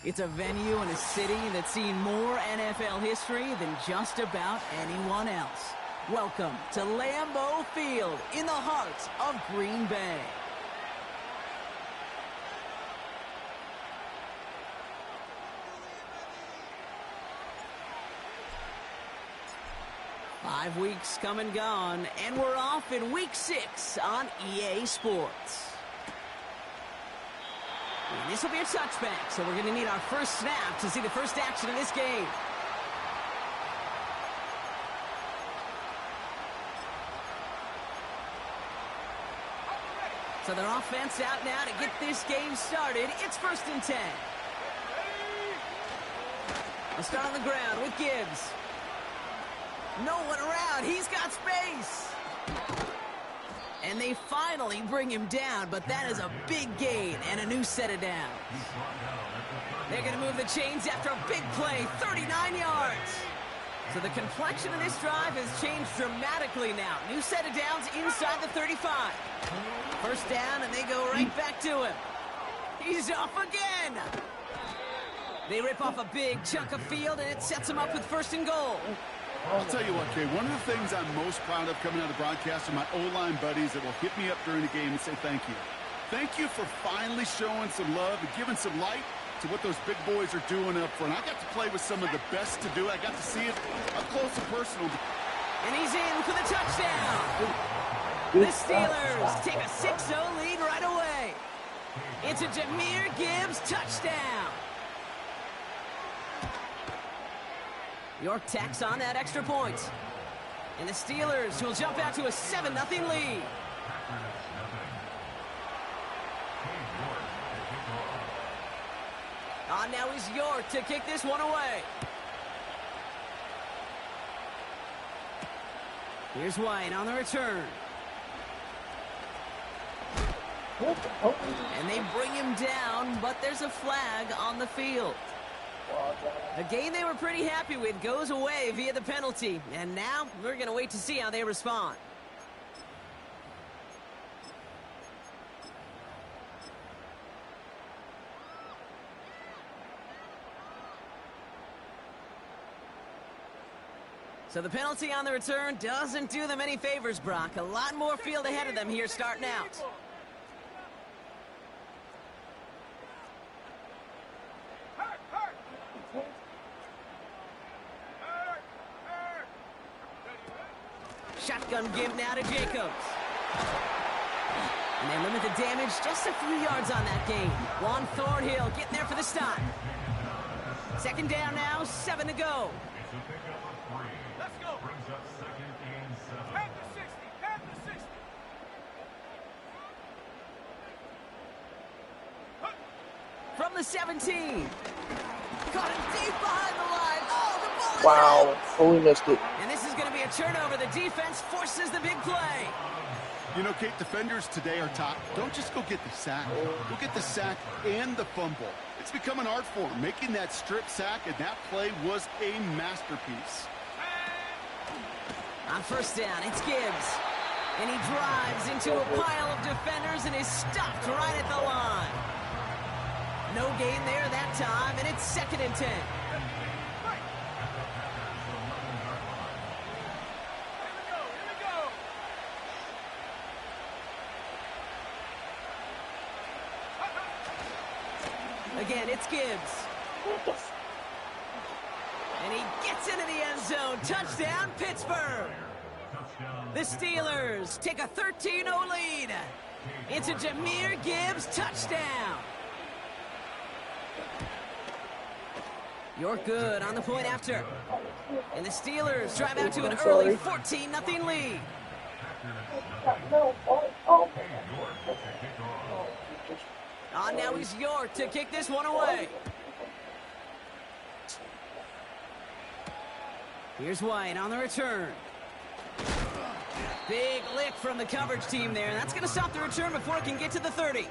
It's a venue and a city that's seen more NFL history than just about anyone else. Welcome to Lambeau Field in the heart of Green Bay. Five weeks come and gone, and we're off in Week 6 on EA Sports. And this will be a touchback, so we're going to need our first snap to see the first action of this game. So their offense out now to get this game started. It's 1st and 10. They'll start on the ground with Gibbs. No one around. He's got space. And they finally bring him down, but that is a big gain and a new set of downs. They're going to move the chains after a big play, 39 yards. So the complexion of this drive has changed dramatically now. New set of downs inside the 35. First down, and they go right back to him. He's off again. They rip off a big chunk of field, and it sets them up with 1st and goal. I'll tell you what, Kay, one of the things I'm most proud of coming out of the broadcast are my O-line buddies that will hit me up during the game and say thank you. Thank you for finally showing some love and giving some light to what those big boys are doing up front. I got to play with some of the best to do it. I got to see it up close and personal. And he's in for the touchdown. The Steelers take a 6-0 lead right away. It's a Jahmyr Gibbs touchdown. York tacks on that extra point. And the Steelers will jump out to a 7-0 lead. On now is York to kick this one away. Here's White on the return. And they bring him down, but there's a flag on the field. A game they were pretty happy with goes away via the penalty. And now we're going to wait to see how they respond. So the penalty on the return doesn't do them any favors, Brock. A lot more field ahead of them here starting out. Shotgun give now to Jacobs. And they limit the damage just a few yards on that game. Juan Thornhill getting there for the stop. 2nd down now, 7 to go. Let's go. Brings up 2nd and 7. Head to 60. Head to 60. From the 17. Caught him deep behind the line. Oh, the ball is Wow. out. Oh, we missed it. And this is going to be a turnover. The defense forces the big play. You know, Kate, defenders today are top. Don't just go get the sack. Go get the sack and the fumble. It's become an art form, making that strip sack, and that play was a masterpiece. On 1st down, it's Gibbs. And he drives into a pile of defenders and is stopped right at the line. No gain there that time, and it's 2nd and 10. Again, it's Gibbs. And he gets into the end zone. Touchdown, Pittsburgh. The Steelers take a 13-0 lead. It's a Jahmyr Gibbs touchdown. You're good on the point after. And the Steelers drive out to an early 14-0 lead. On now is York to kick this one away. Here's White on the return. Big lick from the coverage team there. That's going to stop the return before it can get to the 30.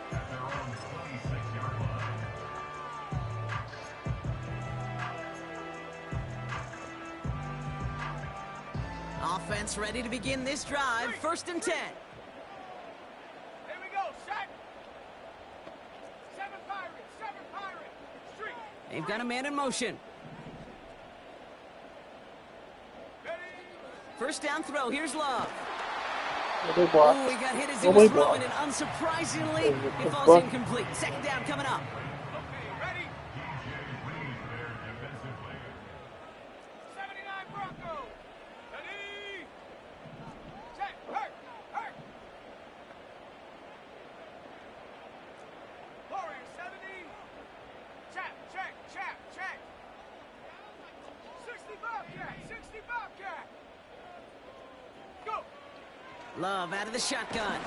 Offense ready to begin this drive. 1st and 10. Here we go, set. 7 Pirates, 7 Pirates. Street. They've got a man in motion. First down throw. Here's Love. Nobody blocked. Oh, he got hit as he Nobody was throwing, blocked. and unsurprisingly, it falls Blocked. incomplete. Second down coming up. Love out of the shotgun.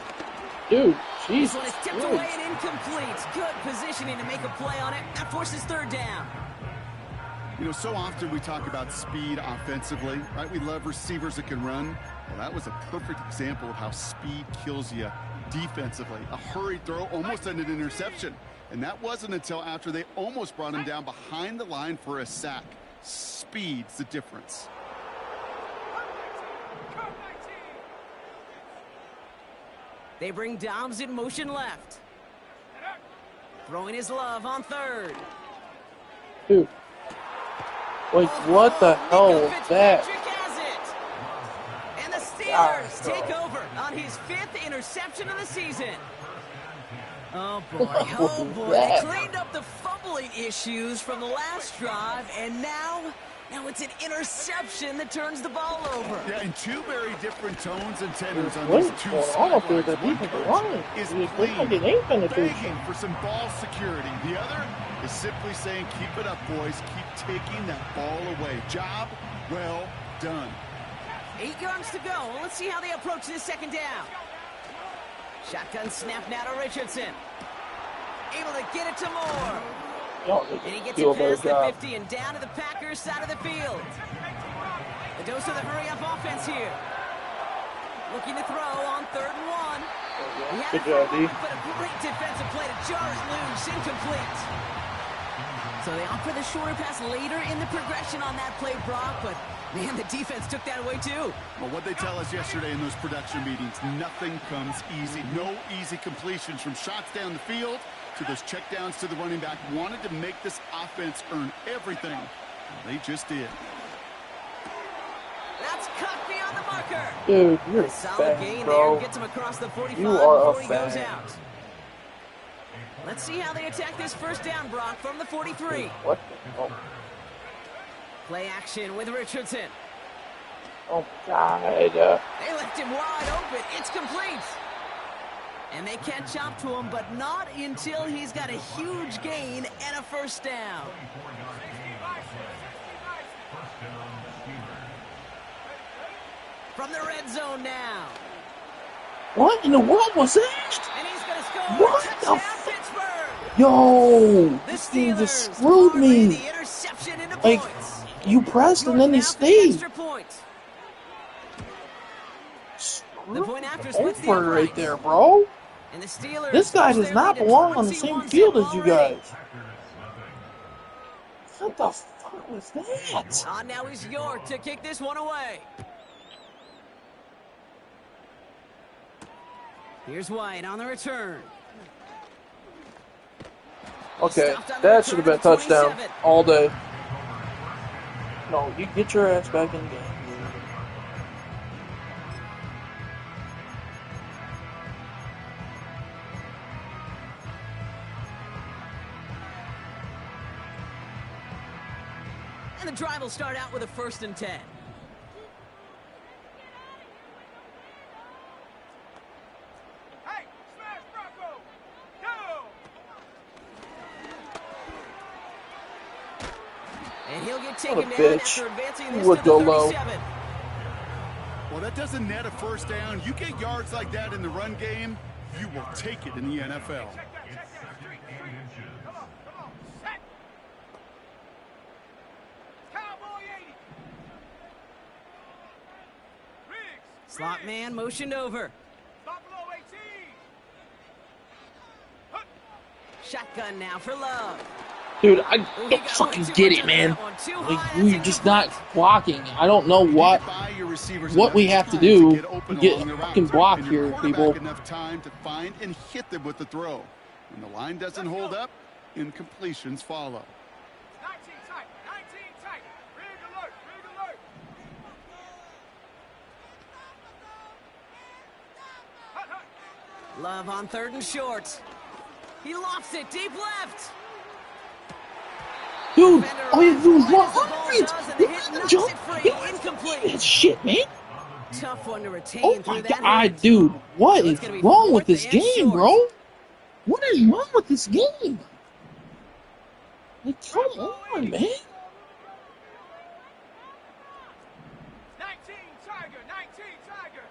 Dude, This Jesus. one is tipped away and incomplete. Good positioning to make a play on it. That forces third down. You know, so often we talk about speed offensively, right? We love receivers that can run. Well, that was a perfect example of how speed kills you defensively. A hurried throw almost ended an interception. And that wasn't until after they almost brought him down behind the line for a sack. Speed's the difference. They bring Dobbs in motion left. Throwing his Love on third. Dude. Wait, what the hell was that? Has it. And the Steelers take over on his 5th interception of the season. Oh boy, oh boy. They cleaned up the fumbling issues from the last drive, and now it's an interception that turns the ball over. Yeah, and two very different tones and tenors on What these is two going on up there? sidelines. The One defensive coach line is is pleading, fucking ain't penetration. begging for some ball security. The other is simply saying, keep it up, boys. Keep taking that ball away. Job well done. 8 yards to go. Let's see how they approach this second down. Shotgun snap now to Richardson. Able to get it to Moore. And he gets it past the 50 and down to the Packers side of the field. A dose of the hurry-up offense here. Looking to throw on 3rd and 1. He had Good it job, for a D. moment, but a great defensive play to jar it loose. Incomplete. So they opt for the shorter pass later in the progression on that play, Brock, but man, the defense took that away too. Well, what they tell us yesterday in those production meetings, nothing comes easy. No easy completions from shots down the field to those checkdowns to the running back. Wanted to make this offense earn everything. They just did. That's cut beyond the marker. Dude, you're a Solid fan, gain bro. there. Gets him across the 45 You are a before he goes fan. out. Let's see how they attack this first down, Brock, from the 43. What the hell? Play action with Richardson. Oh, God. They left him wide open. It's complete. And they catch up to him, but not until he's got a huge gain and a first down. From the red zone now. What in the world was that? And he's going to score. What the Touchdown, f- Pittsburgh. Yo, The this thing just Steelers screwed parlay me. the interception into Like, points. you pressed and then North he now for the stayed. extra point. Screw The point after splits the over right uprights. there, bro. And the Steelers This guy push does their not lead to belong on the same 21 field zip as you already. guys. What the fuck was that? On now is York to kick this one away. Here's White on the return. Okay, Stopped on the that should have been return at the touchdown 27. all day. No, you get your ass back in the game. And the drive will start out with a 1st and 10. Hey, smash Bronco! Go! And he'll get What taken a down bitch. after advancing He this would to the go low. 37. Well, that doesn't net a first down. You get yards like that in the run game, you will take it in the NFL. Come on, set! Cowboy 80! Riggs! Slot man motioned over. Stop below 18! Shotgun now for Love. Dude, I don't fucking get it, man. Like, we're just not blocking. I don't know what we have to do to get fucking blocked here, people. Enough time to find and hit them with the throw. When the line doesn't hold up, incompletions follow. Love on 3rd and short. He lofts it deep left. Dude, all you have to do is run Right as the ball under it. does, and the hit Run and knocks jump. it free. You don't have to Incomplete. do that shit, man. Tough one to retain Oh through my that god, hit. dude. What So is it's gonna be wrong with 4th this and game, short. bro? What is wrong with this game? Like, come on, man. 19 Tiger, 19 Tiger.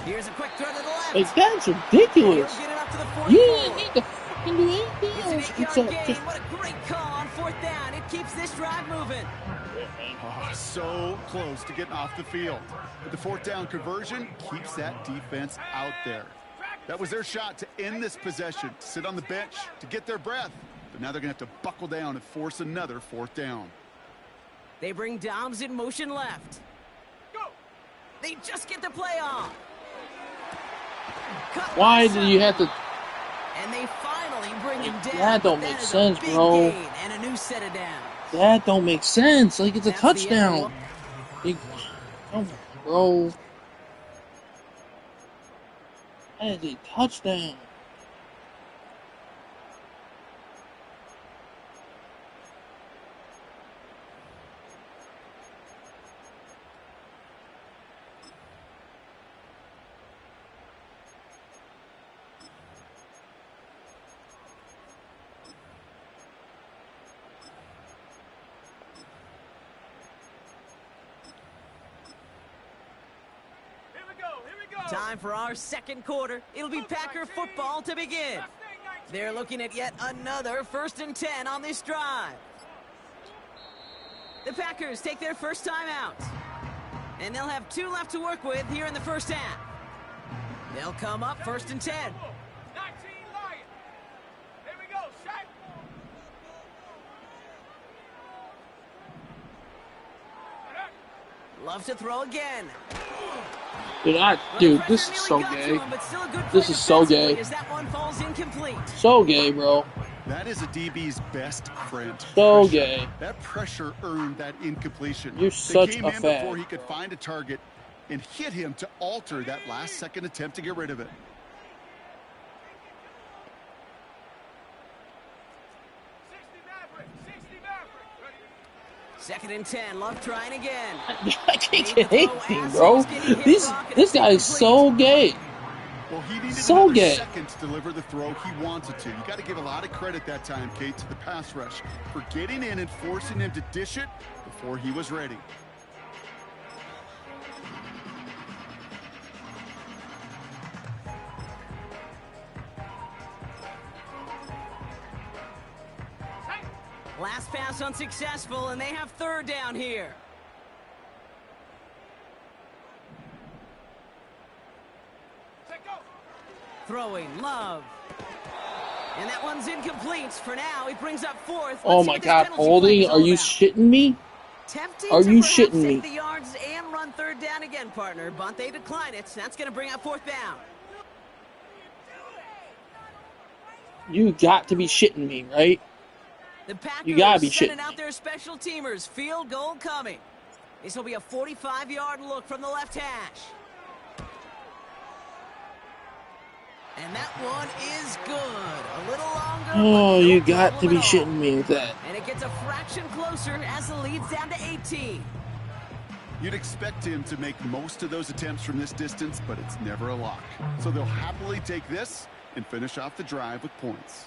Here's a quick throw to the left. Like, that's ridiculous. He'll get it up to the 44. You didn't need to fucking do anything It's an else 8-yard except gain. just... What a great call on 4th down. It keeps this drive moving. Oh, so close to getting off the field. But the 4th down conversion keeps that defense out there. That was their shot to end this possession, to sit on the bench, to get their breath. But now they're going to have to buckle down and force another 4th down. They bring Dobbs in motion left. They just get the play off. Why do you have to... And they finally bring him down. That don't But make is sense, a big bro. gain and a new set of downs. That don't make sense. Like, it's a That's the end. touchdown. Like, come on, bro. That is a touchdown. Time for our 2nd quarter. It'll be Packer football to begin. They're looking at yet another 1st and 10 on this drive. The Packers take their first time out. And they'll have 2 left to work with here in the first half. They'll come up 1st and 10. 19 Lion. Here we go, Shaq. Love to throw again. Dude, this is so gay. This is so gay. As that one falls incomplete. So gay, bro. That is a DB's best friend. So Pressure. gay. That pressure earned that incompletion. You're They such came a in fag. before he could find a target and hit him to alter that last-second attempt to get rid of it. 2nd and 10. Love trying again. I can't get anything, bro. This guy is so gay. Well, he needed So another gay. second to deliver the throw he wanted to. You got to give a lot of credit that time, Kate, to the pass rush for getting in and forcing him to dish it before he was ready. Last pass unsuccessful, and they have 3rd down here. Throwing, Love. And that one's incomplete. For now, he brings up 4th. Oh my god, holding? Are you shitting me? Tempting Are to you perhaps shitting take me? the yards and run 3rd down again, partner. But they decline it. That's going to bring up 4th down. You got to be shitting me, right? The Packers You gotta be sending shitting out me. their special teamers. Field goal coming. This will be a 45-yard look from the left hash. And that one is good. A little longer. Oh, but no you got to problem be at all. shitting me with that. And it gets a fraction closer as the lead's down to 18. You'd expect him to make most of those attempts from this distance, but it's never a lock. So they'll happily take this and finish off the drive with points.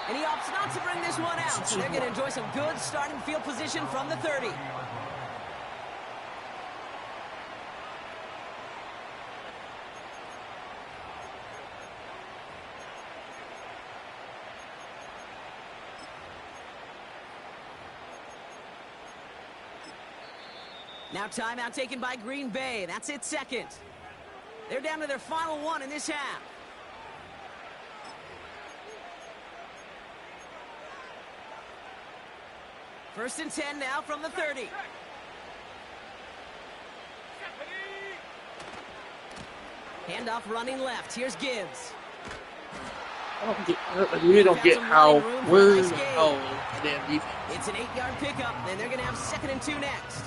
And he opts not to bring this one out, so they're going to enjoy some good starting field position from the 30. Now timeout taken by Green Bay. That's it, 2nd. They're down to their final one in this half. First and 10 now from the 30. Handoff running left. Here's Gibbs. I really don't get how, where the hell is the damn defense? It's an 8-yard pickup, and they're going to have 2nd and 2 next.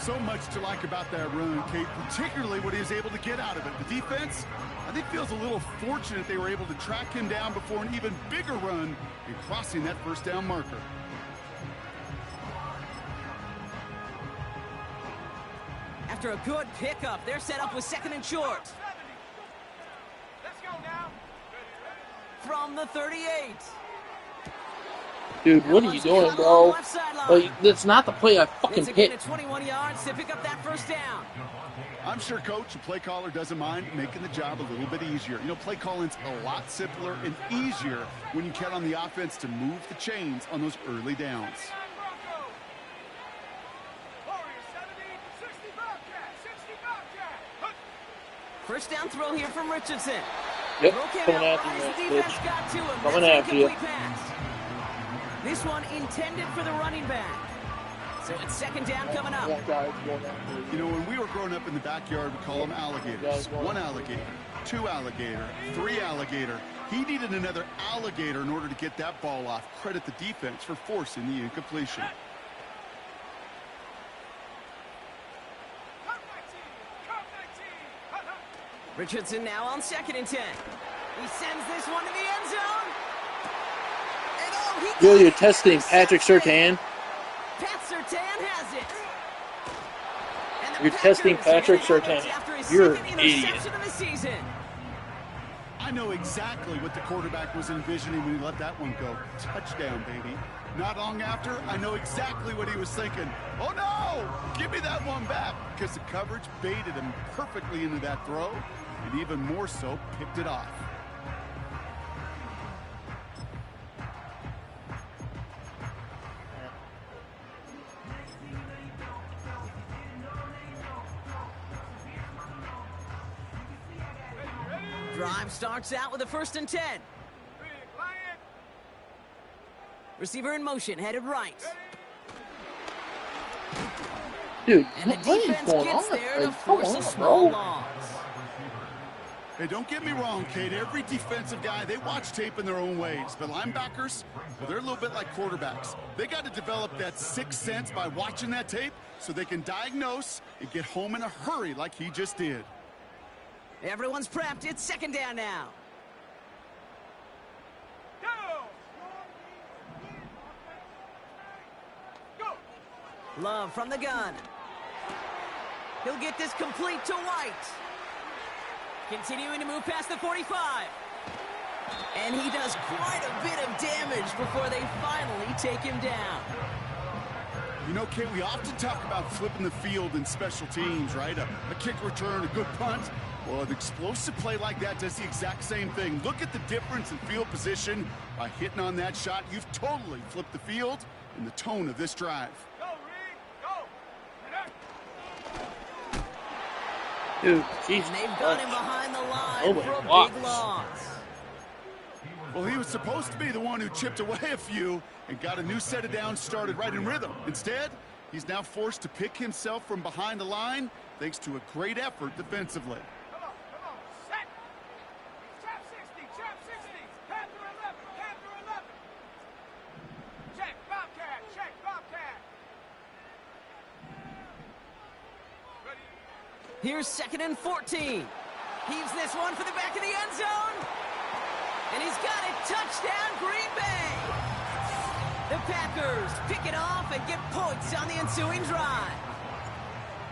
So much to like about that run, Kate, particularly what he was able to get out of it. The defense, I think, feels a little fortunate they were able to track him down before an even bigger run and crossing that first down marker. After a good pickup, they're set up with 2nd and short. Let's go now. From the 38. Dude, what are you doing, bro? Like, that's not the play I fucking It's again picked. at 21 yards to pick up that first down. I'm sure Coach, the play caller, doesn't mind making the job a little bit easier. You know, play calling's a lot simpler and easier when you count on the offense to move the chains on those early downs. First down throw here from Richardson. Yep, Throw came coming out after right you, as the defense bitch. got to him. Coming That's after you. an incomplete pass. This one intended for the running back. So it's 2nd down coming up. You know, when we were growing up in the backyard, we call them alligators. 1 alligator, 2 alligator, 3 alligator. He needed another alligator in order to get that ball off. Credit the defense for forcing the incompletion. Richardson now on 2nd and 10. He sends this one to the end zone. And oh, he Yo, you're testing Patrick Surtain. Pat Surtain has it. And the You're testing Packers Patrick get it Surtain. after his You're 2nd an idiot. interception of the season. I know exactly what the quarterback was envisioning when he let that one go. Touchdown, baby. Not long after, I know exactly what he was thinking. Oh, no! Give me that one back. Because the coverage baited him perfectly into that throw, and even more so, picked it off. Drive starts out with a 1st and 10. Receiver in motion, headed right. Dude, And the what is defense going gets on? there to Like, come force a on, small bro. loss. Hey, don't get me wrong, Kate. Every defensive guy, they watch tape in their own ways. But linebackers, well, they're a little bit like quarterbacks. They got to develop that sixth sense by watching that tape so they can diagnose and get home in a hurry like he just did. Everyone's prepped. It's 2nd down now. Love from the gun. He'll get this complete to White. Continuing to move past the 45. And he does quite a bit of damage before they finally take him down. You know, Kate, we often talk about flipping the field in special teams, right? A kick return, a good punt. Well, an explosive play like that does the exact same thing. Look at the difference in field position. By hitting on that shot, you've totally flipped the field and the tone of this drive. Dude, Jesus. And they've got him behind the line Nobody for a walks. big loss. Well, he was supposed to be the one who chipped away a few and got a new set of downs started right in rhythm. Instead, he's now forced to pick himself from behind the line thanks to a great effort defensively. Come on, set. Trap 60, trap 60. Panther 11, Panther 11. Check, Bobcat, check, Bobcat. Ready? Here's 2nd and 14. Heaves this one for the back of the end zone. And he's got it. Touchdown, Green Bay. The Packers pick it off and get points on the ensuing drive.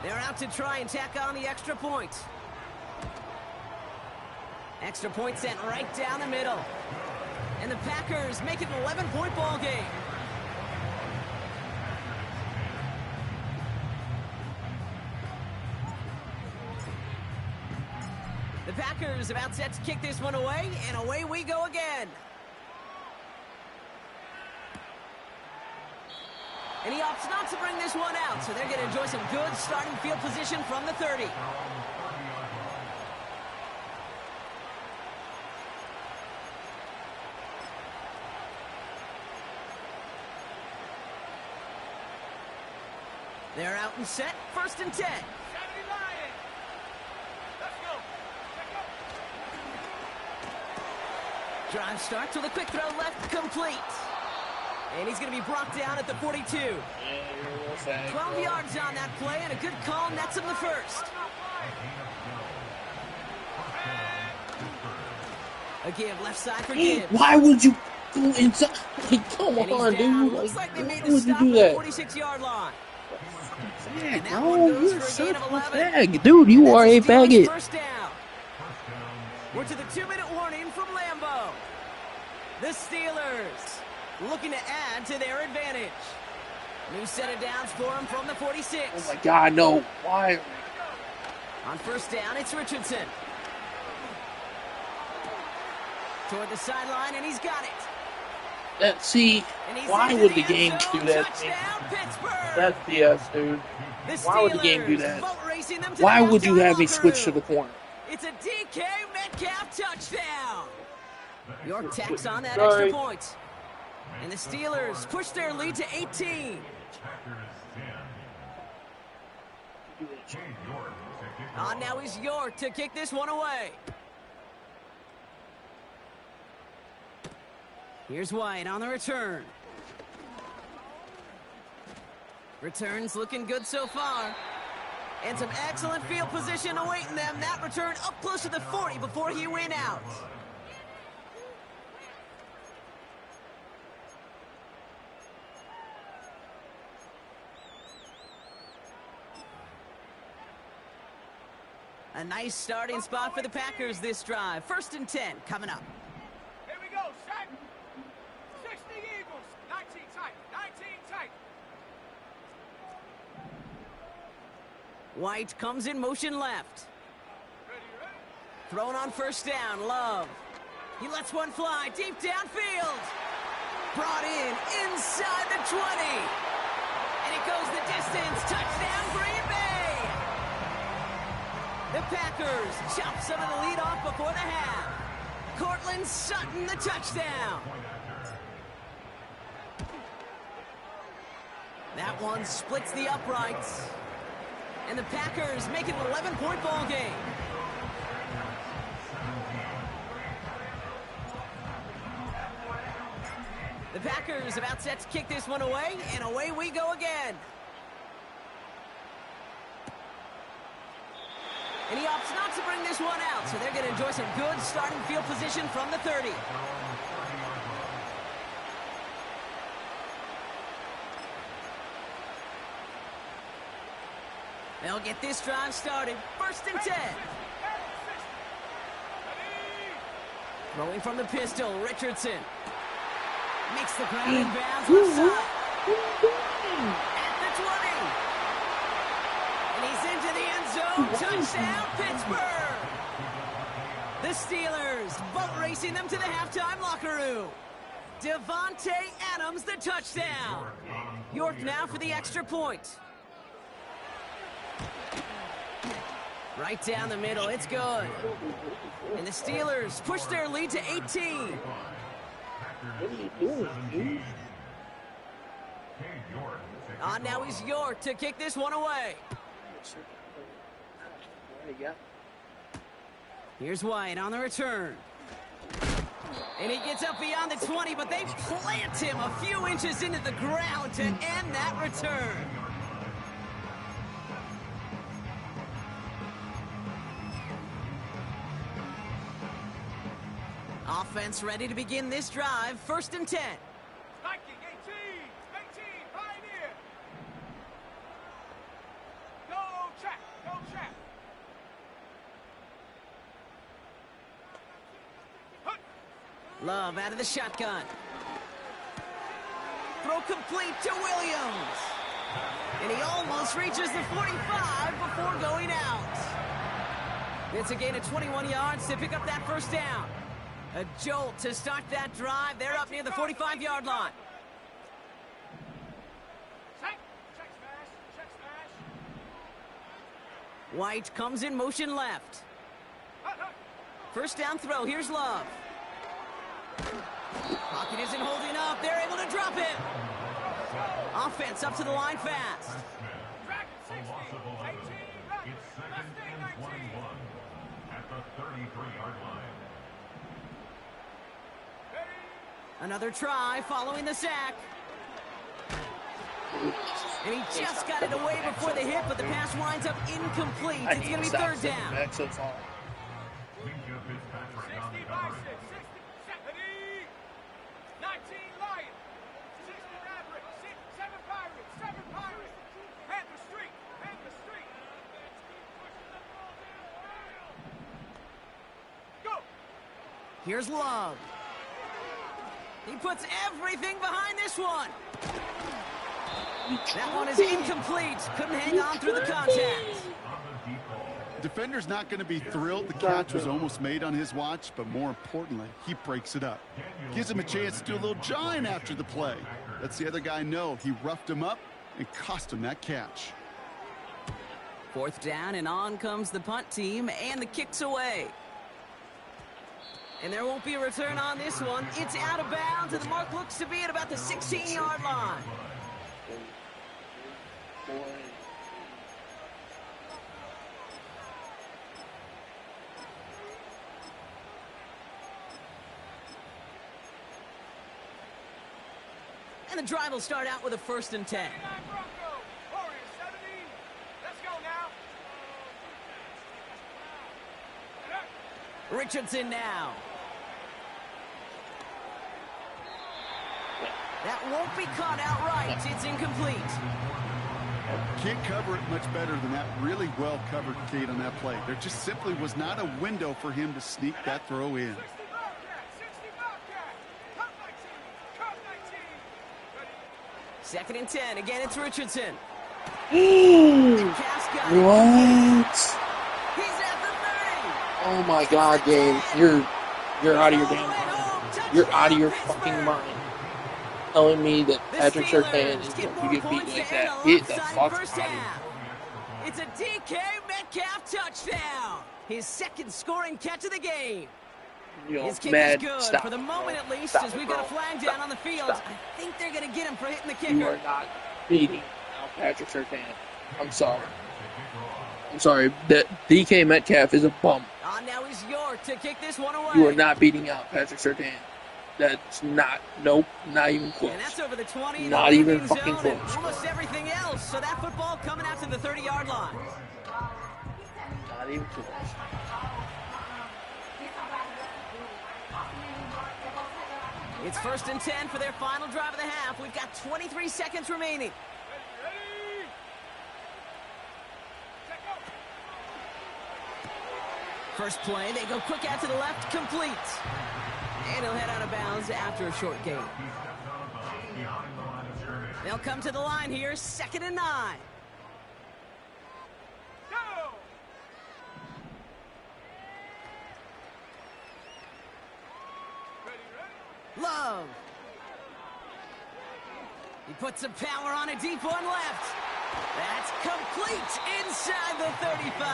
They're out to try and tack on the extra point. Extra point sent right down the middle. And the Packers make it an 11-point ball game. The Packers about set to kick this one away, and away we go again. And he opts not to bring this one out, so they're going to enjoy some good starting field position from the 30. They're out and set, 1st and 10. Drive starts with a quick throw left, complete. And he's going to be brought down at the 42. 12 yards on that play, and a good call nets him the first. A give left side for Gibbs. Why would you go inside? Like, come on, dude. Looks like they made why the would you stop do at the that? 46-yard line. Fag, bro. You're such a fag. Dude, you are a faggot. First down. We're to the 2-minute warning from Lambeau. The Steelers looking to add to their advantage. New set of downs for him from the 46. Oh my God, no. Why? On first down, it's Richardson. Toward the sideline, and he's got it. See, why would the games do that? That's BS, dude. Why would the game do that? Why would you have me switch to the corner? It's a DK Metcalf touchdown. York tacks on that extra point. And the Steelers push their lead to 18. On now is York to kick this one away. Here's White on the return. Returns looking good so far. And some excellent field position awaiting them. That return up close to the 40 before he went out. A nice starting spot for the Packers this drive. 1st and 10 coming up. Here we go, set. 60 Eagles. 19 tight. 19 tight. White comes in motion left. Ready, ready. Thrown on first down, Love. He lets one fly deep downfield. Brought in inside the 20. And it goes the distance. Touchdown, Green Bay. The Packers chop some of the lead off before the half. Cortland Sutton, the touchdown. That one splits the uprights. And the Packers make it an 11-point ball game. The Packers about set to kick this one away, and away we go again. And he opts not to bring this one out, so they're going to enjoy some good starting field position from the 30. They'll get this drive started. 1st and 10. Throwing from the pistol, Richardson. Makes the ground and bounds left side. At the 20. And he's into the end zone. Touchdown, Pittsburgh. The Steelers boat racing them to the halftime locker room. Devontae Adams, the touchdown. York now for the extra point. Right down the middle, it's good. And the Steelers push their lead to 18. What are you doing, dude? On now is York to kick this one away. Here's White on the return. And he gets up beyond the 20, but they plant him a few inches into the ground to end that return. Offense ready to begin this drive. 1st and 10. Viking 18. 18. Pioneer. Go check. Go check. Love out of the shotgun. Throw complete to Williams. And he almost reaches the 45 before going out. It's a gain of 21 yards to pick up that first down. A jolt to start that drive. They're up near the 45-yard line. Check. Check smash. Check smash. White comes in motion left. First down throw. Here's Love. Pocket isn't holding up. They're able to drop it. Offense up to the line fast. Dragon 60. 18. Right. Mustang 19. At the 33-yard line. Another try following the sack. And he just got it away before the hit, but the pass winds up incomplete. It's going to be third down. Back so far. 60 by 6, 60, 19 Lions, 60 Mavericks, 7 Pirates, 7 Pirates. Panther Street, Panther Street. Go. Here's Love. He puts everything behind this one. That one is incomplete. Couldn't hang on through the contact. Defender's not going to be thrilled. The catch was almost made on his watch, but more importantly, he breaks it up. Gives him a chance to do a little jawing after the play. Lets the other guy know he roughed him up and cost him that catch. Fourth down, and on comes the punt team, and the kick's away. And there won't be a return on this one. It's out of bounds, and the mark looks to be at about the 16-yard line. And the drive will start out with a 1st and 10. Richardson now. That won't be caught outright. It's incomplete. Can't cover it much better than that. Really well covered, Kate, on that play. There just simply was not a window for him to sneak that throw in. 2nd and 10. Again, it's Richardson. What? He's at the 30. Oh my God, Dave. You're out of your damn mind. You're out of your fucking mind. Telling me that Patrick Surtain is going to get beat like that. Get the fuck out of here. It's a DK Metcalf touchdown. His 2nd scoring catch of the game. His kick is good, stop, for the moment at least, as we've got a flag down on the field. I think they're going to get him for hitting the kicker. You are not beating Patrick Surtain. I'm sorry. I'm sorry. That DK Metcalf is a bum. Now he's York to kick this one away. You are not beating out Patrick Surtain. That's not, nope, not even close. And that's over the 20. Not even fucking close. Almost everything else. So that football coming out to the 30-yard line. Not even close. It's 1st and 10 for their final drive of the half. We've got 23 seconds remaining. First play, they go quick out to the left, complete. And he'll head out of bounds after a short gain. They'll come to the line here, 2nd and 9. Love. He puts some power on a deep one left. That's complete inside the 35.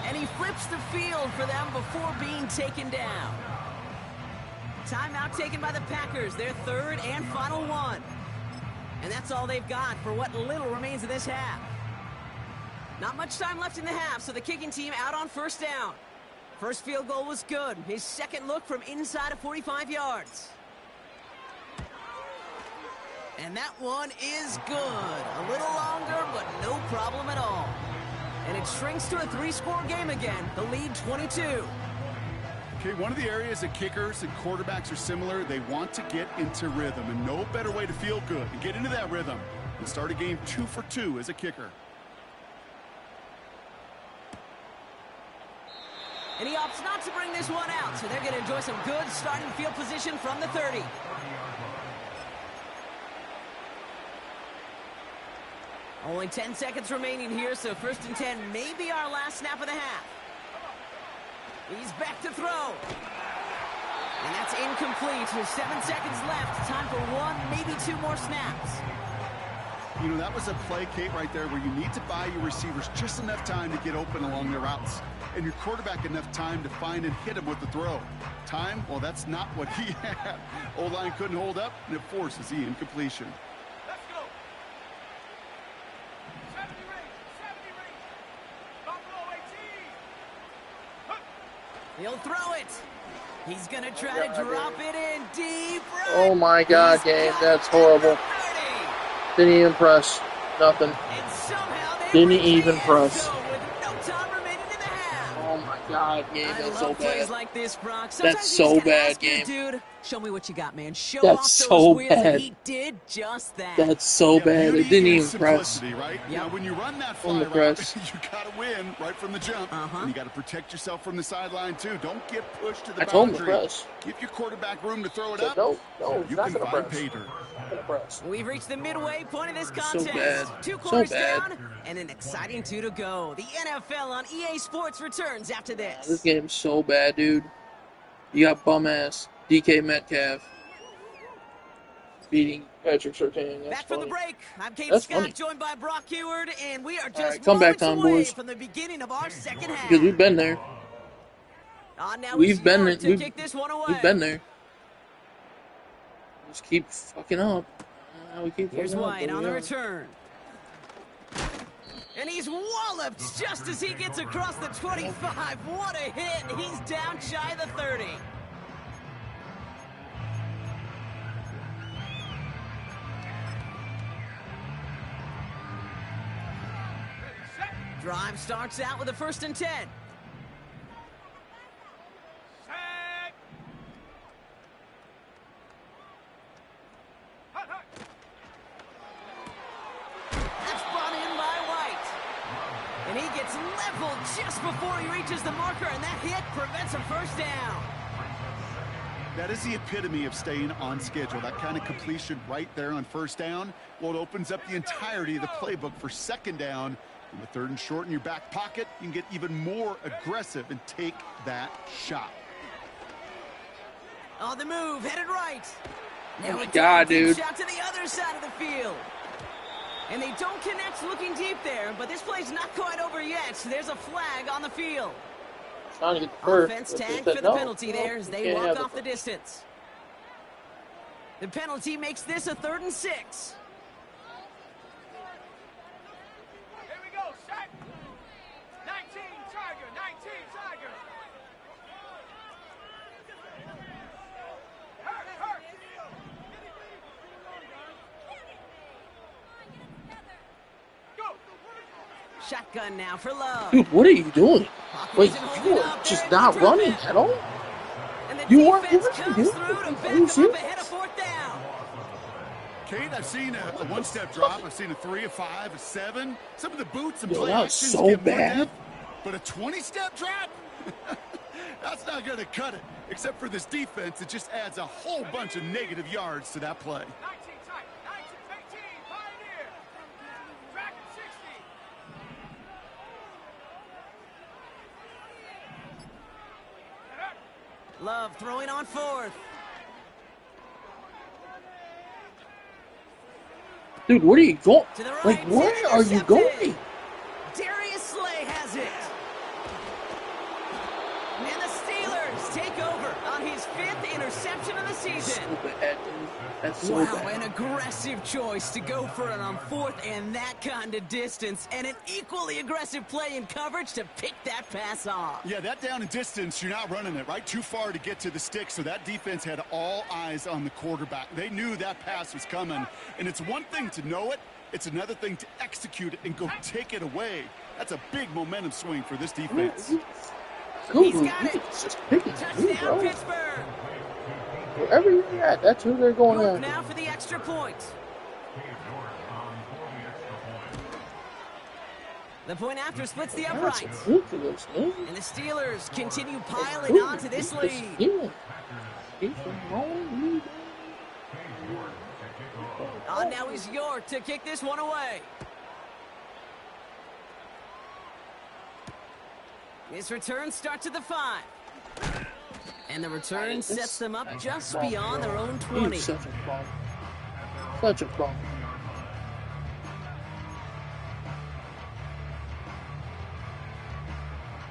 And he flips the field for them before being taken down. Timeout taken by the Packers, their 3rd and final one. And that's all they've got for what little remains of this half. Not much time left in the half, so the kicking team out on 1st down. First field goal was good. His 2nd look from inside of 45 yards. And that one is good. A little longer, but no problem at all. And it shrinks to a 3-score game again. The lead 22. Okay, one of the areas that kickers and quarterbacks are similar, they want to get into rhythm. And no better way to feel good and get into that rhythm and start a game 2 for 2 as a kicker. And he opts not to bring this one out, so they're going to enjoy some good starting field position from the 30. Only 10 seconds remaining here, so 1st and 10 may be our last snap of the half. He's back to throw. And that's incomplete. With 7 seconds left. Time for 1, maybe 2 more snaps. You know, that was a play, Kate, right there where you need to buy your receivers just enough time to get open along their routes. And your quarterback enough time to find and hit him with the throw. Time? Well, that's not what he had. O-line couldn't hold up, and it forces the incompletion. Let's go. 70 range. Buffalo 18. He'll throw it. He's going to try to drop it in deep right. Oh my God, Gabe, that's horrible. Didn't even press. Nothing. Didn't even press. So with no time remaining in the half. Oh my God, Gabe, that's so bad. Like this, Brock. That's so bad, Gabe. Dude, show me what you got, man. Show that's off so those wins, bad. And he did just that. That's so bad. It didn't even press. Right? Yep. Now, when you run that fly route, you got to win right from the jump. And you got to protect yourself from the sideline, too. Don't get pushed to the boundary. I told him to press. Give your quarterback room to throw it up. No, you can find Pater. We've reached the midway point of this contest. So bad. 2 quarters so bad. down and an exciting 2 to go. The NFL on EA Sports returns after this. This game's so bad, dude. You got bum-ass DK Metcalf beating Patrick Surtain. Back from the break. I'm Kate That's Scott, funny. joined by Brock Heward, and we are just comeback time, away boys. from the beginning of our second half. Because we've been there. Now We've been there. kick this one away. We've been there. Just keep fucking up. We keep Here's fucking White up, on the return. And he's walloped just as he gets across the 25. What a hit. He's down shy of the 30. Drive starts out with a 1st and 10. That's brought in by White. And he gets leveled just before he reaches the marker, and that hit prevents a 1st down. That is the epitome of staying on schedule. That kind of completion right there on 1st down. Well, it opens up the entirety of the playbook for 2nd down. And with 3rd and short in your back pocket, you can get even more aggressive and take that shot. On the move, headed right. Oh my God, dude. Shot to the other side of the field. And they don't connect looking deep there, but this play's not quite over yet. There's a flag on the field. Trying to get the first. Offense tagged for the penalty there as they walk off the distance. The penalty makes this a 3rd and 6. Here we go, set. 19 Tiger, 19 Tiger. Hurt. Go. Shotgun now for Love. Dude, what are you doing? Wait, you are just not running at all? You weren't doing it? Are you serious? Kate, I've seen a 1-step drop. I've seen a 3, a 5, a 7. Some of the boots and Yo, play that was actions so get more bad. depth, but a 20-step drop? That's not going to cut it. Except for this defense, it just adds a whole bunch of negative yards to that play. 19 Tiger, 19, 18, Pioneer. Track 60. Love throwing on 4th. Dude, where are you going? To the right, Like, where are you going? Darius Slay has it. And the Steelers take over on his 5th interception of the season. So bad, dude. That's so Wow, bad. an aggressive choice to go for it on 4th and that kind of distance, and an equally aggressive play in coverage to pick that pass off. Yeah, that down and distance, you're not running it, right? Too far to get to the stick, so that defense had all eyes on the quarterback. They knew that pass was coming, and it's one thing to know it, it's another thing to execute it and go take it away. That's a big momentum swing for this defense. He's got it. It's just picking me, Touchdown, bro. Pittsburgh. Wherever you're at, that's who they're going Move at. now for the extra point. The point after splits the upright. That's ridiculous, man. And the Steelers continue piling onto this lead. Now is York to kick this one away. This return starts at the 5. And the return sets them up just beyond their own 20. Such a bum. Such a bum.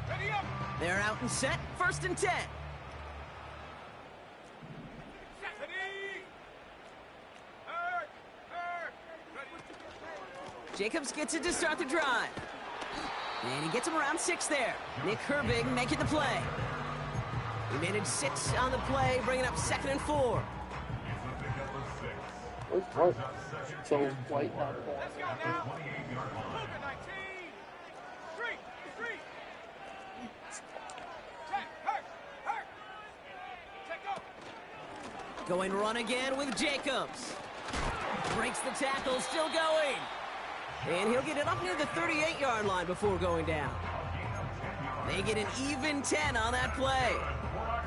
Ready up. They're out and set, 1st and 10. Ready. Hurt. Ready. Jacobs gets it to start the drive. And he gets him around 6 there. Nick Herbig making the play. He managed 6 on the play, bringing up 2nd and 4. Where's Mark? So white now. Let's go now. Luka 19. Street. Check. Hurt. Check go. Going run again with Jacobs. Breaks the tackle, still going. And he'll get it up near the 38-yard line before going down. They get an even 10 on that play.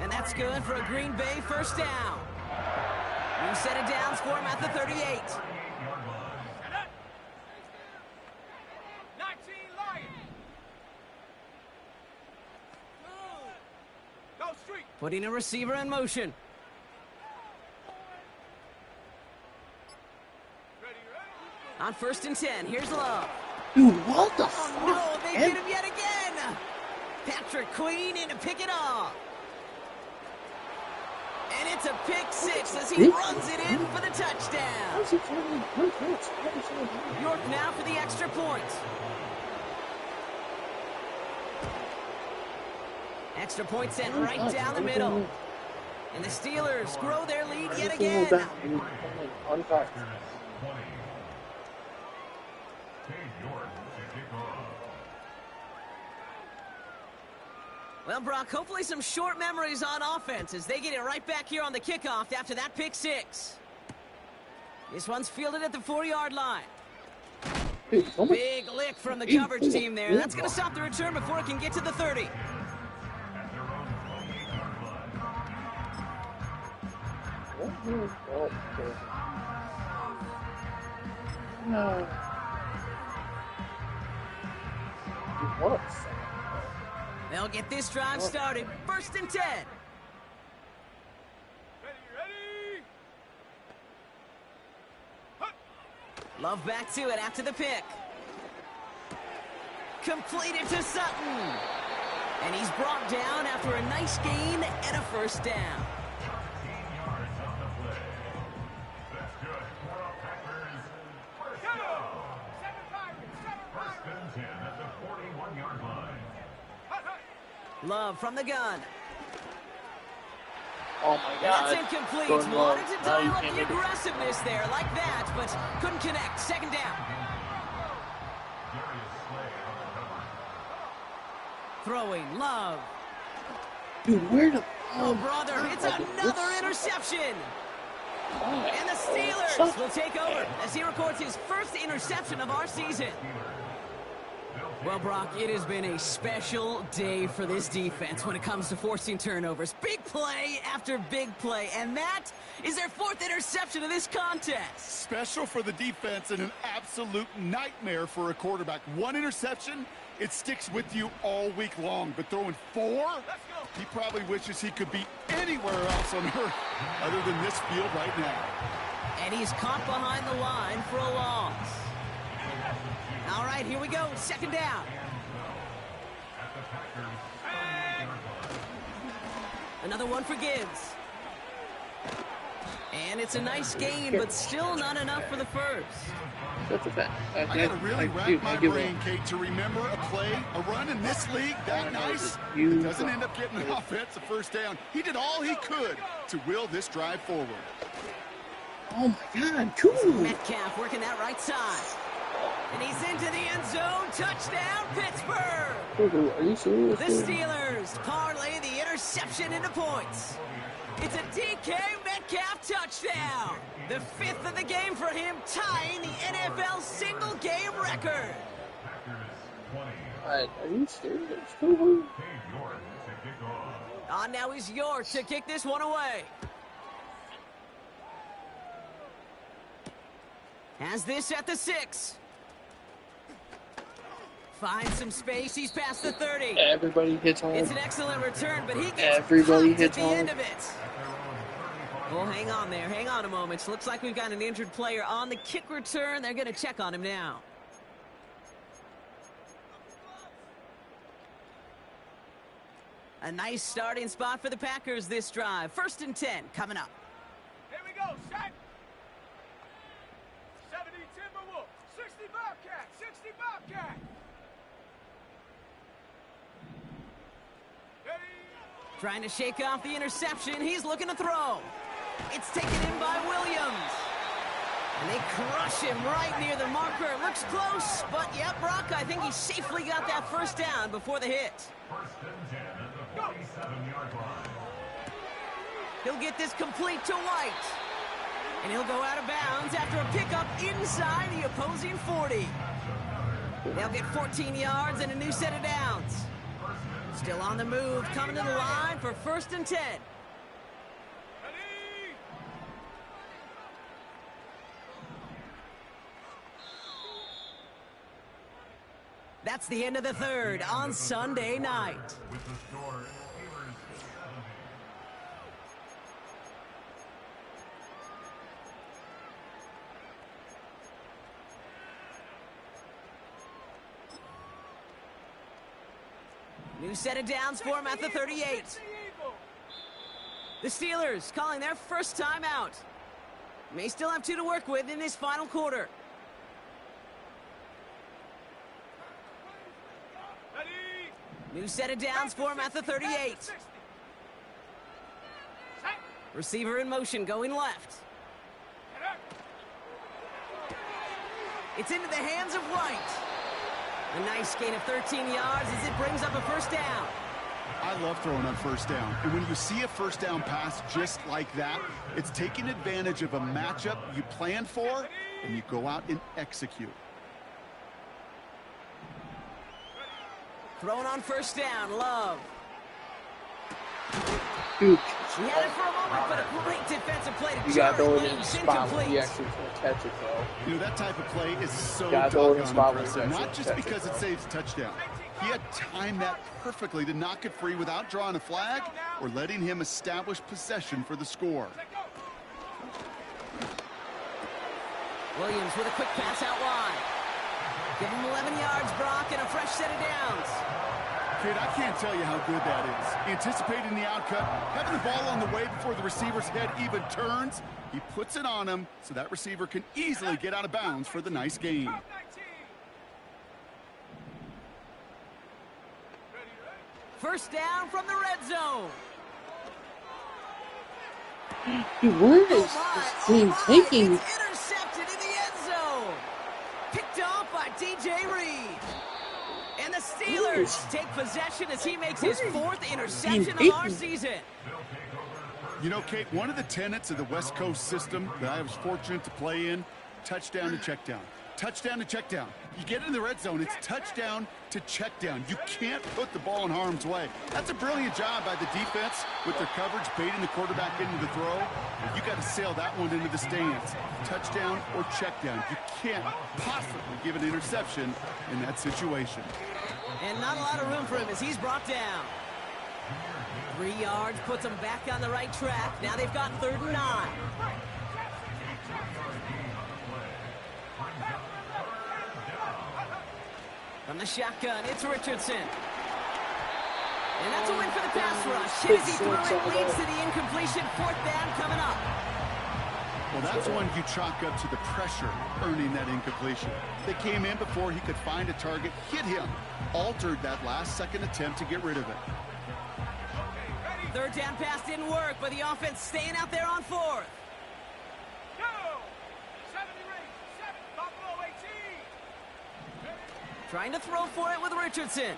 And that's good for a Green Bay first down. You set it down, score him at the 38. 19 Lions. Go street. Putting a receiver in motion. Ready. On 1st and 10, here's Love. Dude, what the Oh, fuck? no, they get him yet again. Patrick Queen in to pick it off. And it's a pick 6 as he runs it in for the touchdown. York now for the extra point. Extra point sent right down the middle. And the Steelers grow their lead yet again. Well, Brock, hopefully some short memories on offense as they get it right back here on the kickoff after that pick 6. This one's fielded at the 4-yard line. Big lick from the coverage team there. That's going to stop the return before it can get to the 30. No. What? They'll get this drive started. 1st and 10. Ready. Love back to it after the pick. Completed to Sutton. And he's brought down after a nice gain and a first down. Love from the gun. Oh my God. That's incomplete. Going Wanted to now you dial up can't the make it. aggressiveness there like that, but couldn't connect. 2nd down. Throwing Love. Dude, where the Oh, brother, it's another interception. And the Steelers will take over as he records his first interception of our season. Well, Brock, it has been a special day for this defense when it comes to forcing turnovers. Big play after big play, and that is their 4th interception of this contest. Special for the defense and an absolute nightmare for a quarterback. 1 interception, it sticks with you all week long. But throwing 4, he probably wishes he could be anywhere else on earth other than this field right now. And he's caught behind the line for a loss. All right, here we go. 2nd down. Another one for Gibbs. And it's a nice gain, but still not enough for the first. That's a fact. I got to really rack my brain, Kate, to remember a play, a run in this league that nice. It doesn't end up getting an offensive first down. He did all he could to will this drive forward. Oh my God, cool. Metcalf working that right side. And he's into the end zone. Touchdown, Pittsburgh. Are you serious? The Steelers parlay the interception into points. It's a DK Metcalf touchdown. The 5th of the game for him, tying the NFL single-game record. Are you serious? Cool. Now is York to kick this one away. Has this at the 6. Finds some space. He's past the 30. Everybody hits home. It's an excellent return, but he gets Everybody popped hits at the home. end of it. Well, hang on there. Hang on a moment. Looks like we've got an injured player on the kick return. They're going to check on him now. A nice starting spot for the Packers this drive. 1st and 10 coming up. Here we go, set. 70 Timberwolves, 60 Bobcat, 60 Bobcat. Ready. Trying to shake off the interception. He's looking to throw. It's taken in by Williams. And they crush him right near the marker. Looks close, but yep, Brock, I think he safely got that first down before the hit. He'll get this complete to White. And he'll go out of bounds after a pickup inside the opposing 40. They'll get 14 yards and a new set of downs. Still on the move, coming to the line for 1st and 10. That's the end of the third on Sunday night. New set of downs for him at the 38. The Steelers calling their first time out. May still have 2 to work with in this final quarter. New set of downs for him at the 38. Receiver in motion going left. It's into the hands of White. A nice gain of 13 yards as it brings up a first down. I love throwing on first down. And when you see a first down pass just like that, it's taking advantage of a matchup you planned for, and you go out and execute. Thrown on first down, Love. Dude, He had it for a moment, but a great defensive play to you got to throw it in the loose, spot when incomplete. you actually can't catch it, though. You know, that type of play is so Gotta throw it in doggone spot when impressive. it's Not just actually because it catchable. saves a touchdown. He had timed that perfectly to knock it free without drawing a flag or letting him establish possession for the score. Williams with a quick pass out wide. Give him 11 yards, Brock, and a fresh set of downs. Kid, I can't tell you how good that is. Anticipating the outcut, having the ball on the way before the receiver's head even turns, he puts it on him so that receiver can easily get out of bounds for the nice gain. First down from the red zone. Dude, where is this team taking me? It's intercepted in the end zone. Picked off by DJ Reed. And the Steelers take possession as he makes his 4th interception of our season. You know, Kate, one of the tenets of the West Coast system that I was fortunate to play in, touchdown to check down. Touchdown to check down. You get in the red zone, it's touchdown to check down. You can't put the ball in harm's way. That's a brilliant job by the defense with their coverage, baiting the quarterback into the throw. You got to sail that one into the stands. Touchdown or check down. You can't possibly give an interception in that situation. And not a lot of room for him as he's brought down. 3 yards puts them back on the right track. Now they've got 3rd and 9. From the shotgun, it's Richardson. And that's a win for the pass rush. Hit as he threw it, leads to the incompletion. 4th down coming up. Well, that's one you chalk up to the pressure earning that incompletion. They came in before he could find a target, hit him, altered that last-second attempt to get rid of it. 3rd down pass didn't work, but the offense staying out there on 4th. Trying to throw for it with Richardson.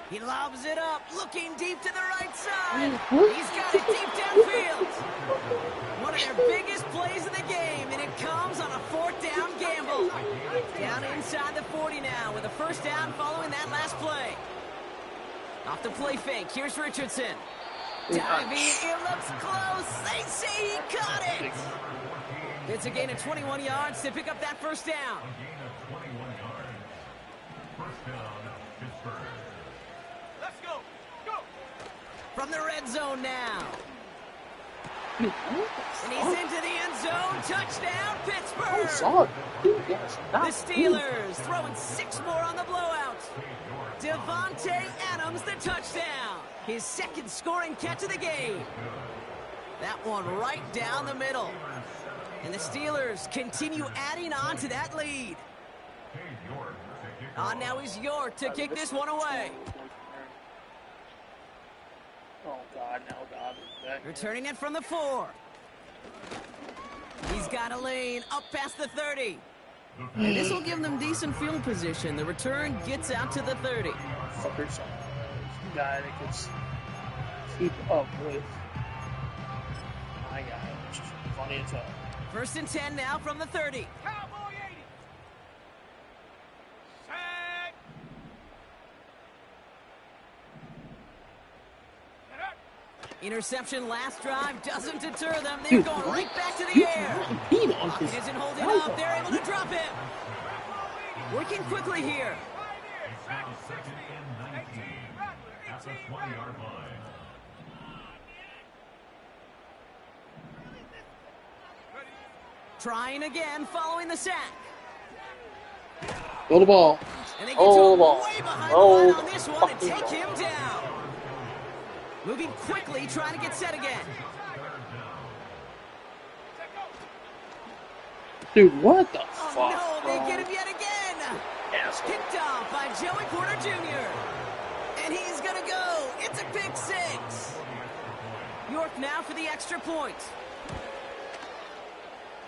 He lobs it up, looking deep to the right side. He's got it deep downfield. One of their biggest plays of the game, and it comes on a 4th down gamble. Down inside the 40 now with a first down following that last play. Off the play fake, here's Richardson. Diving, it looks close. They say he caught it. It's a gain of 21 yards to pick up that first down. Let's go. Go. From the red zone now. And he's into the end zone. Touchdown, Pittsburgh. The Steelers throwing 6 more on the blowout. Devontae Adams, the touchdown. His 2nd scoring catch of the game. That one right down the middle. And the Steelers continue adding on to that lead. On now is York to kick this one away. God, now God is back. Returning it from the 4. He's got a lane up past the 30. And this will give them decent field position. The return gets out to the 30. Fucker, some guy that could keep up with my guy, which is funny as hell. 1st and 10 now from the 30. Cowboy 80. Set. Get up. Interception last drive doesn't deter them. They're going right back to the air. Pocket isn't holding up. They're able to drop him. Working quickly here. Pioneers, sack 60. 18, Rattler, 18, Rattler. Trying again following the sack. Throw the ball. And they get Throw to the him ball. way behind the Throw line the on this one and fucking take ball. him down. Moving quickly, trying to get set again. Dude, what the Oh fuck? no, they get him yet again. Asshole. Picked off by Joey Porter Jr. And he's going to go. It's a pick 6. York now for the extra point.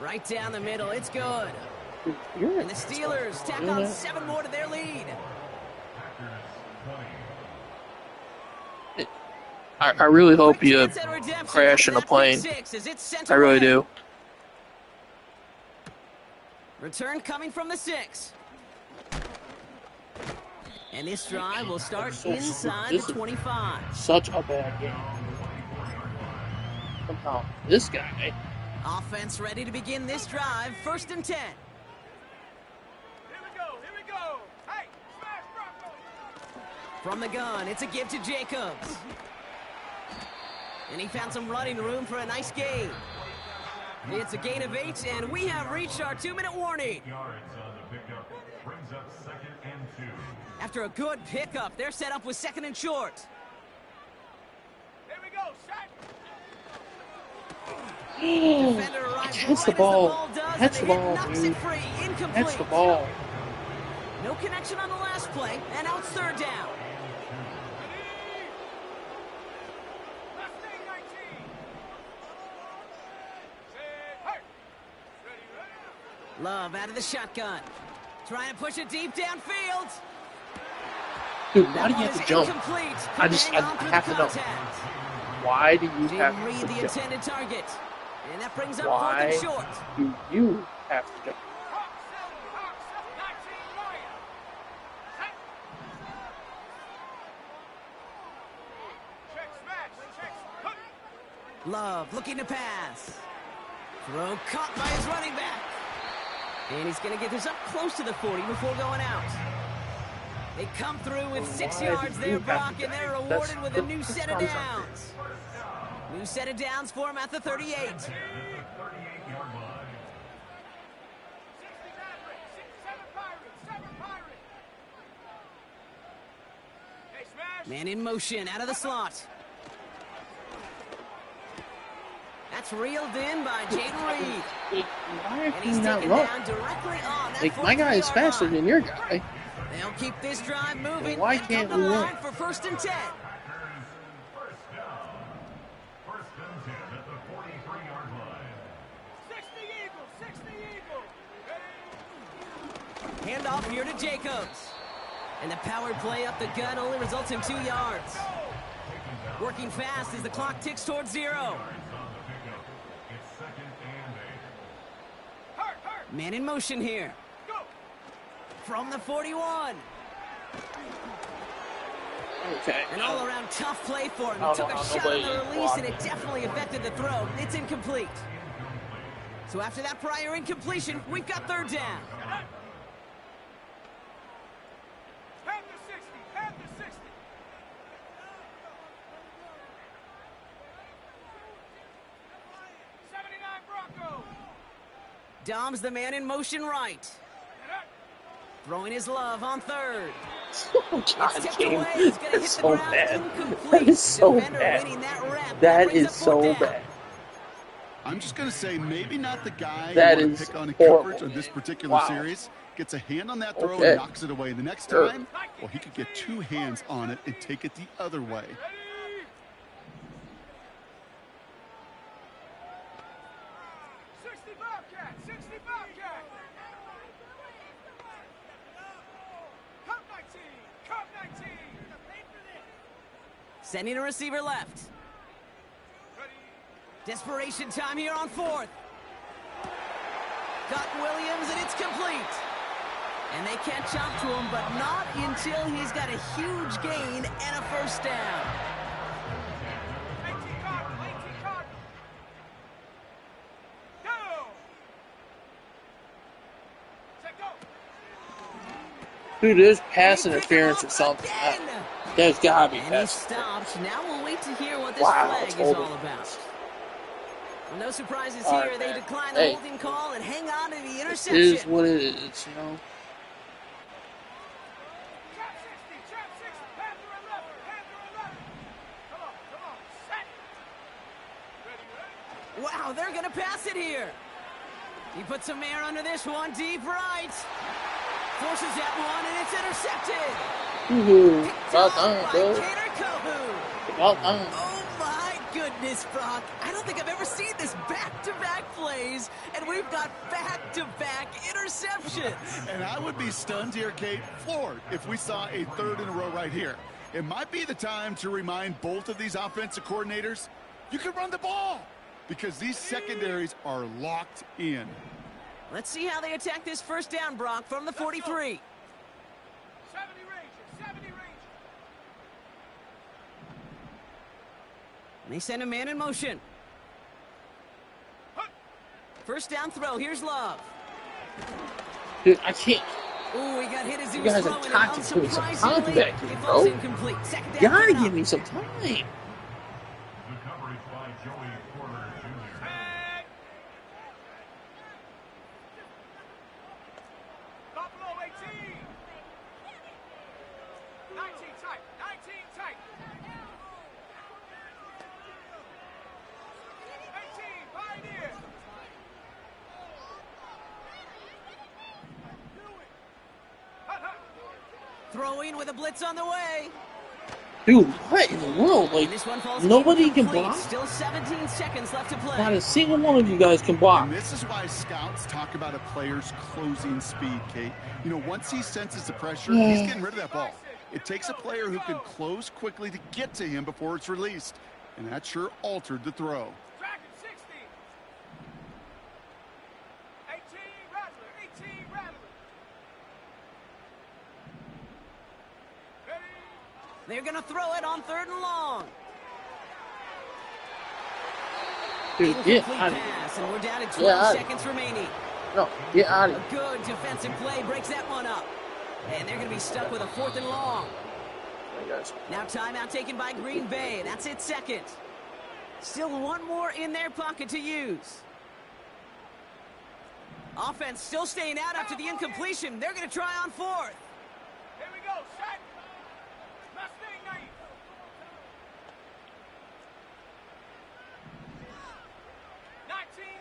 Right down the middle. It's good. Dude, And the Steelers tack on 7 more to their lead. I really hope Quick you chance at redemption crash in after a that plane. pick 6 as it's sent I really away. do. Return coming from the 6. And this drive will start inside This the is 25. such a bad game. Somehow, this guy. Offense ready to begin this drive. 1st and 10. Here we go, here we go. Hey, smash Bronco. From the gun, it's a give to Jacobs. And he found some running room for a nice gain. It's a gain of 8, and we have reached our 2-minute warning. Yards on the pickup brings up 2nd and 2. After a good pickup, they're set up with 2nd and short. Here we go, shot. Defender arrives Catch right the as ball. does, Catch and the the hit ball, knocks dude. it free. Incomplete. Catch the ball. No connection on the last play, and now it's 3rd down. Last thing, 19. Set. Hey. Ready. Love out of the shotgun. Trying to push it deep downfield. Dude, why That do you one have is to jump? incomplete. I just- Hang I on through have the to know. contact. Why do you have Didn't read to the jump? intended target. And that brings up 4th Why and short. do you have to jump? Hawk 7, 19, Ryan. Set. Check smash, check. Hook. Love looking to pass. Throw caught by his running back. And he's going to get this up close to the 40 before going out. They come through with 6 Why yards do there, you have Brock, to and they're jump? rewarded with a new That's set of something. downs. New set of downs for him at the 38. 38-yard line. 60 Maverick, 7 Pirates, 7 Pirates. Hey, smash. Man in motion out of the slot. That's reeled in by Jaden Reed. Wait, why And are he's you not taken run? down directly on that Like, my guy is 43-yard faster line. than your guy. They'll keep this drive moving. Why and can't come to we the win? line for 1st and 10. Packers first down. 1st and 10 at the 43-yard line. 60 Eagle, 60 Eagle. Ready. Handoff here to Jacobs. And the powered play up the gut only results in 2 yards. Working fast as the clock ticks towards 0. On the pickup, it's 2nd and 8. Hurt, hurt. Man in motion here. Go. From the 41. Okay. An all-around tough play for him. I He don't took know a how shot on nobody the release, blocked and it it. definitely affected the throw. It's incomplete. So after that prior incompletion, we've got 3rd down. Panther 60, Panther 60. Bronco. Dom's the man in motion right. Throwing his love on 3rd. Oh, God, It's tipped James. away. He's gonna hit That's the so ground. bad. Incomplete. That is so Defender bad. winning that rep. That brings is up 4th so down. bad. I'm just going to say maybe not the guy That you want is to pick on in horrible. coverage on this particular Wow. series. Gets a hand on that throw Okay. and knocks it away. The next Sure. time, well, he could get 2 hands on it and take it the other way. Sending a receiver left. Desperation time here on fourth. Got Williams, and it's complete. And they can't jump to him, but not until he's got a huge gain and a first down. 18 Cardinal, 18 Cardinal. Go! Set go. Dude, there's pass interference or something. There's gotta be And he pass. stops. Now we'll wait to hear what this Wow, flag it's is all holding. about. Well, no surprises All here. right, They man. decline the Hey. holding call and hang on to the It interception. is what it is, you know. Trap 60, trap 60. Panther 11, Panther 11. Come on, set. Ready, ready. Wow, they're going to pass it here. He puts some air under this one, deep right. Forces that one, and it's intercepted. Woohoo. About Picked time, off by bro. Kader Kohu. About time. Oh my goodness, Brock. I don't think I've ever seen this back-to-back plays, and we've got back-to-back interceptions. And I would be stunned here, Kate, floored, if we saw a third in a row right here. It might be the time to remind both of these offensive coordinators, you can run the ball, because these secondaries are locked in. Let's see how they attack this first down, Brock, from the 43. 70 Rangers, 70 Rangers. And they send a man in motion. First down throw. Here's Love. Dude, I can't. Ooh, he got hit as he You was guys throwing. are And talking to me some time unsurprisingly, back here, it bro. falls incomplete. Second down. You gotta coming give up. me some time. The coverage by Joey Porter Jr. Tag. Buffalo 18. 19 tight, 19 tight. 18, Pioneer. Hut, hut. Throwing with a blitz on the way. Dude, what in the world? Like, And this one falls nobody can incomplete. block? Still 17 seconds left to play. Not a single one of you guys can block. And this is why scouts talk about a player's closing speed, Kate. You know, once he senses the pressure, he's getting rid of that ball. It takes a player who can close quickly to get to him before it's released. And that sure altered the throw. Dragon 60. 18 Rattler, 18 Rattler. Ready? They're going to throw it on third and long. Dude, get Incomplete out of here. pass, and we're down to 12 Get out of seconds remaining. No, get out of A here. good defensive play breaks that one up. And they're going to be stuck with a fourth and long. Hey, guys. Now timeout taken by Green Bay. That's its second. Still one more in their pocket to use. Offense still staying out after the incompletion. They're going to try on fourth. Here we go, set. Mustang knife.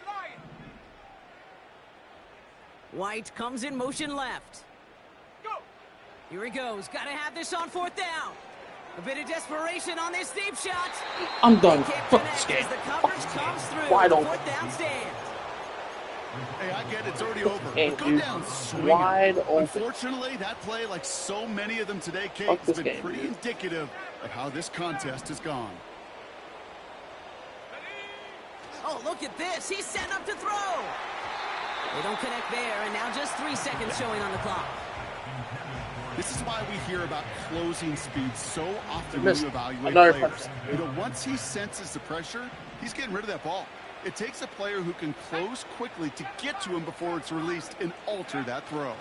Lion. White comes in motion left. Go. Here he goes. Got to have this on fourth down. A bit of desperation on this deep shot. I'm done. Can't Fuck connect this as game. the Fuck coverage this comes game. through. Wide open. Fourth down stand. Hey, I get it. It's already over. Hey, But go dude. down swinging. Wide open. Unfortunately, that play, like so many of them today, Kate, Fuck has this been game, pretty dude. indicative of how this contest has gone. Oh, look at this. He's setting up to throw. They don't connect there, and now just 3 seconds showing on the clock. This is why we hear about closing speed so often when Missed you evaluate another players. touchdown. You know, once he senses the pressure, he's getting rid of that ball. It takes a player who can close quickly to get to him before it's released and alter that throw.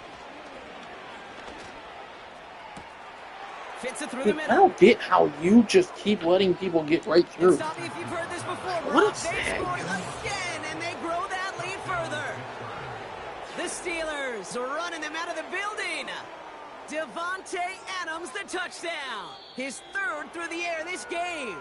Fits it through the Dude, I middle. don't get how you just keep letting people get right And through. stop me if you've heard this before, What Brock. a They snag. scored again, and they grow that lead further. The Steelers are running them out of the building. Devontae Adams, the touchdown. His third through the air this game.